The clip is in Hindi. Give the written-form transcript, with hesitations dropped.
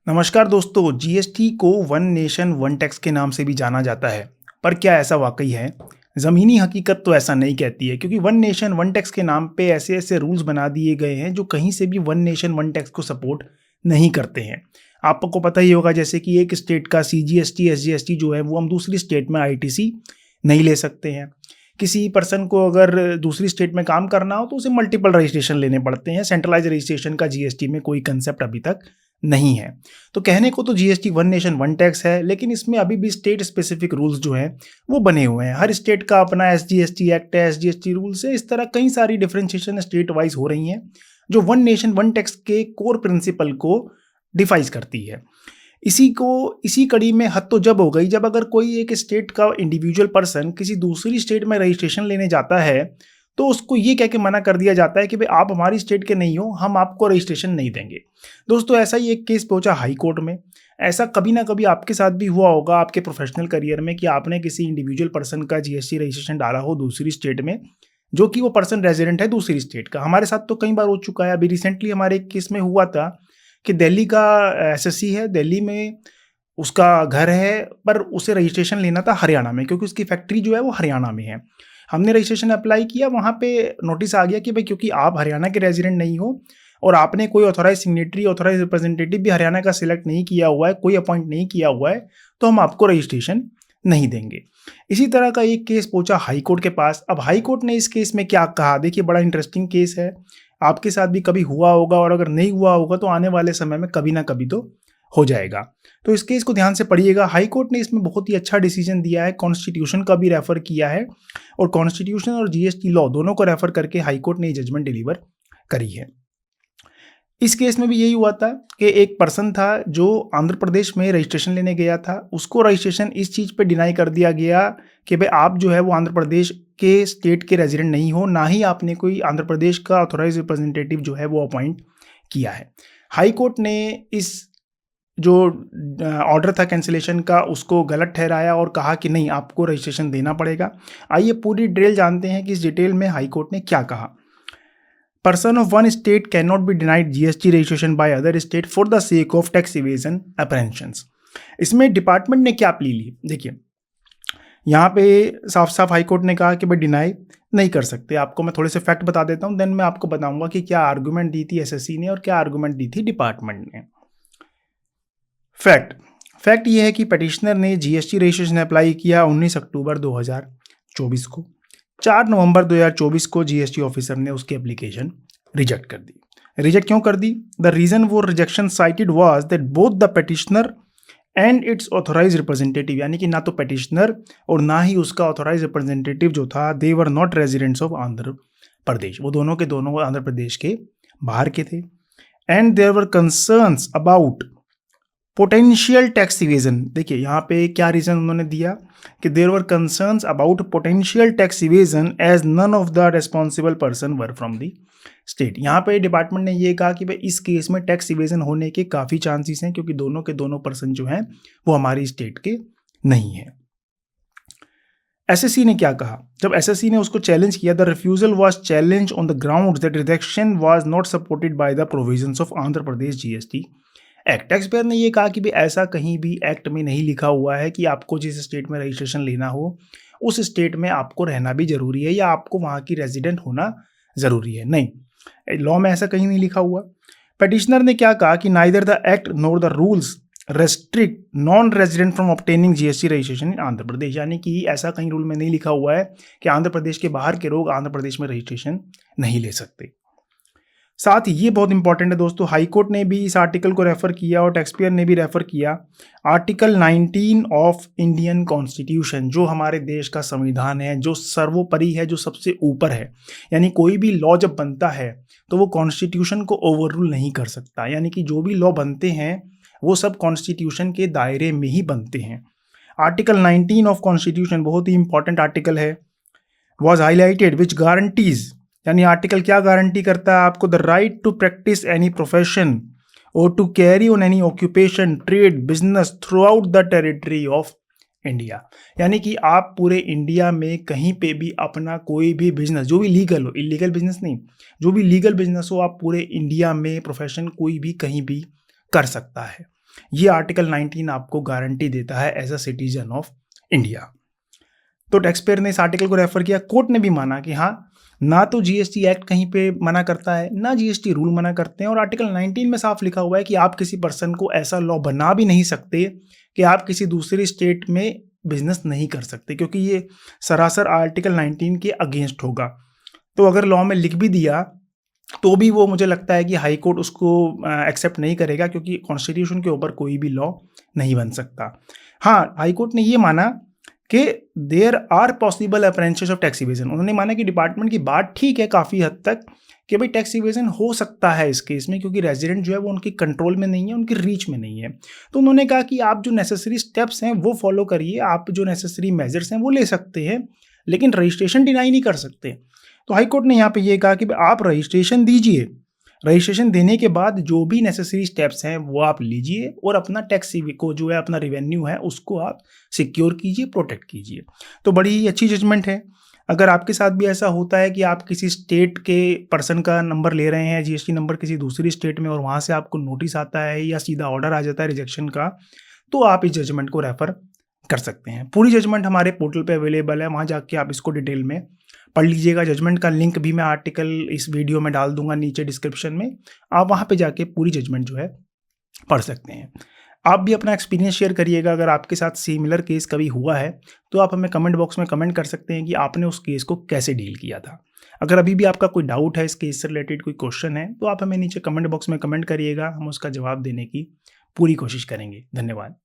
नमस्कार दोस्तों। जीएसटी को वन नेशन वन टैक्स के नाम से भी जाना जाता है, पर क्या ऐसा वाकई है? ज़मीनी हकीकत तो ऐसा नहीं कहती है, क्योंकि वन नेशन वन टैक्स के नाम पे ऐसे ऐसे रूल्स बना दिए गए हैं जो कहीं से भी वन नेशन वन टैक्स को सपोर्ट नहीं करते हैं। आपको पता ही होगा, जैसे कि एक स्टेट का सीजीएसटी एसजीएसटी जो है वो हम दूसरी स्टेट में आईटीसी नहीं ले सकते हैं। किसी पर्सन को अगर दूसरी स्टेट में काम करना हो तो उसे मल्टीपल रजिस्ट्रेशन लेने पड़ते हैं। सेंट्रलाइज रजिस्ट्रेशन का जीएसटी में कोई कंसेप्ट अभी तक नहीं है। तो कहने को तो GST one nation one tax है, लेकिन इसमें अभी भी स्टेट स्पेसिफिक रूल्स जो हैं वो बने हुए हैं। हर स्टेट का अपना एसजीएसटी एक्ट है, एसजीएसटी रूल्स है। इस तरह कई सारी डिफरेंशिएशन स्टेट वाइज हो रही हैं जो वन नेशन वन टैक्स के कोर प्रिंसिपल को डिफाइज करती है। इसी कड़ी में हद तो जब हो गई जब अगर कोई एक स्टेट का इंडिविजुअल पर्सन किसी दूसरी स्टेट में रजिस्ट्रेशन लेने जाता है तो उसको ये कह के मना कर दिया जाता है कि भाई आप हमारी स्टेट के नहीं हो, हम आपको रजिस्ट्रेशन नहीं देंगे। दोस्तों, ऐसा ही एक केस पहुंचा हाई कोर्ट में। ऐसा कभी ना कभी आपके साथ भी हुआ होगा आपके प्रोफेशनल करियर में कि आपने किसी इंडिविजुअल पर्सन का जीएसटी रजिस्ट्रेशन डाला हो दूसरी स्टेट में, जो कि वो पर्सन रेजिडेंट है दूसरी स्टेट का। हमारे साथ तो कई बार हो चुका है। अभी रिसेंटली हमारे एक केस में हुआ था कि दिल्ली का एसएससी है, दिल्ली में उसका घर है, पर उसे रजिस्ट्रेशन लेना था हरियाणा में, क्योंकि उसकी फैक्ट्री जो है वो हरियाणा में है। हमने रजिस्ट्रेशन अप्लाई किया, वहाँ पे नोटिस आ गया कि भाई क्योंकि आप हरियाणा के रेजिडेंट नहीं हो और आपने कोई ऑथोराइज सिग्नेटरी ऑथोराइज रिप्रेजेंटेटिव भी हरियाणा का सिलेक्ट नहीं किया हुआ है, कोई अपॉइंट नहीं किया हुआ है, तो हम आपको रजिस्ट्रेशन नहीं देंगे। इसी तरह का एक केस पहुंचा हाई कोर्ट के पास। अब हाई कोर्ट ने इस केस में क्या कहा, देखिए बड़ा इंटरेस्टिंग केस है। आपके साथ भी कभी हुआ होगा, और अगर नहीं हुआ होगा तो आने वाले समय में कभी ना कभी तो हो जाएगा। तो इस केस को ध्यान से पढ़िएगा। हाई कोर्ट ने इसमें बहुत ही अच्छा डिसीजन दिया है, कॉन्स्टिट्यूशन का भी रेफर किया है, और कॉन्स्टिट्यूशन और जीएसटी लॉ दोनों को रेफर करके हाई कोर्ट ने ये जजमेंट डिलीवर करी है। इस केस में भी यही हुआ था कि एक पर्सन था जो आंध्र प्रदेश में रजिस्ट्रेशन लेने गया था। उसको रजिस्ट्रेशन इस चीज़ पे डिनाई कर दिया गया कि भाई आप जो है वो आंध्र प्रदेश के स्टेट के रेजिडेंट नहीं हो, ना ही आपने कोई आंध्र प्रदेश का ऑथोराइज रिप्रेजेंटेटिव जो है वो अपॉइंट किया है। हाई कोर्ट ने इस जो ऑर्डर था कैंसिलेशन का उसको गलत ठहराया और कहा कि नहीं, आपको रजिस्ट्रेशन देना पड़ेगा। आइए पूरी डिटेल जानते हैं कि इस डिटेल में हाई कोर्ट ने क्या कहा। Person of one state can not be denied GST registration by other state for the sake of tax evasion apprehensions. इसमें डिपार्टमेंट ने क्या प्ली ली, देखिए यहाँ पे साफ साफ हाई कोर्ट ने कहा कि भाई डिनाई नहीं कर सकते। आपको मैं थोड़े से फैक्ट बता देता हूँ, देन मैं आपको बताऊंगा कि क्या आर्गूमेंट दी थी एसएससी ने और क्या आर्गूमेंट दी थी डिपार्टमेंट ने। फैक्ट ये है कि पटिशनर ने जीएसटी रजिस्ट्रेशन अप्लाई किया 19 अक्टूबर 2024 को। 4 नवंबर 2024 को जीएसटी ऑफिसर ने उसकी एप्लीकेशन रिजेक्ट कर दी। रिजेक्ट क्यों कर दी? द रीजन वो rejection cited was that both the petitioner and its authorise representative, यानी कि ना तो पटिशनर और ना ही उसका ऑथोराइज रिप्रेजेंटेटिव जो था, they were not residents of Andhra Pradesh. वो दोनों के दोनों आंध्र प्रदेश के बाहर के थे। And there were concerns about potential tax evasion. देखिए यहाँ पे क्या रीजन उन्होंने दिया कि there were concerns about potential tax evasion as none of the responsible person were from the state. यहाँ पे डिपार्टमेंट ने ये कहा कि भाई इस केस में टैक्स इवेजन होने के काफ़ी चांसेस हैं, क्योंकि दोनों के दोनों पर्सन जो हैं वो हमारी स्टेट के नहीं है। एसएससी ने क्या कहा? जब एसएससी ने उसको चैलेंज किया, the refusal was challenge on the ground that rejection was not supported by the provisions of Andhra Pradesh GST act. Tax payer ने ये कहा कि भाई ऐसा कहीं भी एक्ट में नहीं लिखा हुआ है कि आपको जिस स्टेट में रजिस्ट्रेशन लेना हो उस स्टेट में आपको रहना भी जरूरी है या आपको वहाँ की रेजिडेंट होना जरूरी है। नहीं, लॉ में ऐसा कहीं नहीं लिखा हुआ। पटिशनर ने क्या कहा कि neither the act nor the rules restrict non resident from obtaining GST registration in Andhra Pradesh, यानी कि ऐसा कहीं रूल में नहीं लिखा हुआ है कि आंध्र प्रदेश के बाहर के लोग आंध्र प्रदेश में रजिस्ट्रेशन नहीं ले सकते। साथ ही ये बहुत इंपॉर्टेंट है दोस्तों, हाई कोर्ट ने भी इस आर्टिकल को रेफर किया और टैक्स पेयर ने भी रेफर किया आर्टिकल 19 ऑफ इंडियन कॉन्स्टिट्यूशन, जो हमारे देश का संविधान है, जो सर्वोपरि है, जो सबसे ऊपर है। यानी कोई भी लॉ जब बनता है तो वो कॉन्स्टिट्यूशन को ओवररूल नहीं कर सकता, यानी कि जो भी लॉ बनते हैं वो सब कॉन्स्टिट्यूशन के दायरे में ही बनते हैं। आर्टिकल 19 ऑफ कॉन्स्टिट्यूशन बहुत ही इंपॉर्टेंट आर्टिकल है, वॉज हाईलाइटेड विच गारंटीज, यानी आर्टिकल क्या गारंटी करता है आपको? The right to practise any profession और to carry on any occupation trade business throughout the territory of India, यानी कि आप पूरे इंडिया में कहीं पे भी अपना कोई भी बिजनेस, जो भी लीगल हो, इलीगल बिजनेस नहीं, जो भी लीगल बिजनेस हो, आप पूरे इंडिया में प्रोफेशन कोई भी कहीं भी कर सकता है। ये आर्टिकल 19 आपको गारंटी देता है as a citizen of India. तो टैक्स पेयर ने इस आर्टिकल को रेफर किया, कोर्ट ने भी माना कि हाँ, ना तो जीएसटी एक्ट कहीं पे मना करता है, ना जीएसटी रूल मना करते हैं, और आर्टिकल 19 में साफ लिखा हुआ है कि आप किसी पर्सन को ऐसा लॉ बना भी नहीं सकते कि आप किसी दूसरी स्टेट में बिजनेस नहीं कर सकते, क्योंकि ये सरासर आर्टिकल 19 के अगेंस्ट होगा। तो अगर लॉ में लिख भी दिया तो भी वो मुझे लगता है कि हाई कोर्ट उसको एक्सेप्ट नहीं करेगा, क्योंकि कॉन्स्टिट्यूशन के ऊपर कोई भी लॉ नहीं बन सकता। हाँ, हाई कोर्ट ने ये माना कि there are possible apprehensions of tax evasion. उन्होंने माना कि डिपार्टमेंट की बात ठीक है काफ़ी हद तक कि भाई टैक्स इवेजन हो सकता है इस केस में, क्योंकि रेजिडेंट जो है वो उनके कंट्रोल में नहीं है, उनकी रीच में नहीं है। तो उन्होंने कहा कि आप जो नेसेसरी स्टेप्स हैं वो फॉलो करिए, आप जो नेसेसरी मेजर्स हैं वो ले सकते हैं, लेकिन रजिस्ट्रेशन डिनाई नहीं कर सकते। तो हाई कोर्ट ने यहाँ पे ये कहा कि आप रजिस्ट्रेशन दीजिए, रजिस्ट्रेशन देने के बाद जो भी नेसेसरी स्टेप्स हैं वो आप लीजिए, और अपना टैक्स को जो है अपना रेवेन्यू है उसको आप सिक्योर कीजिए, प्रोटेक्ट कीजिए। तो बड़ी ही अच्छी जजमेंट है। अगर आपके साथ भी ऐसा होता है कि आप किसी स्टेट के पर्सन का नंबर ले रहे हैं, जीएसटी नंबर किसी दूसरी स्टेट में, और वहाँ से आपको नोटिस आता है या सीधा ऑर्डर आ जाता है रिजेक्शन का, तो आप इस जजमेंट को रेफर कर सकते हैं। पूरी जजमेंट हमारे पोर्टल पे अवेलेबल है, वहाँ जाके आप इसको डिटेल में पढ़ लीजिएगा। जजमेंट का लिंक भी मैं आर्टिकल इस वीडियो में डाल दूंगा नीचे डिस्क्रिप्शन में, आप वहाँ पे जाके पूरी जजमेंट जो है पढ़ सकते हैं। आप भी अपना एक्सपीरियंस शेयर करिएगा, अगर आपके साथ सिमिलर केस कभी हुआ है तो आप हमें कमेंट बॉक्स में कमेंट कर सकते हैं कि आपने उस केस को कैसे डील किया था। अगर अभी भी आपका कोई डाउट है इस केस से रिलेटेड, कोई क्वेश्चन है, तो आप हमें नीचे कमेंट बॉक्स में कमेंट करिएगा, हम उसका जवाब देने की पूरी कोशिश करेंगे। धन्यवाद।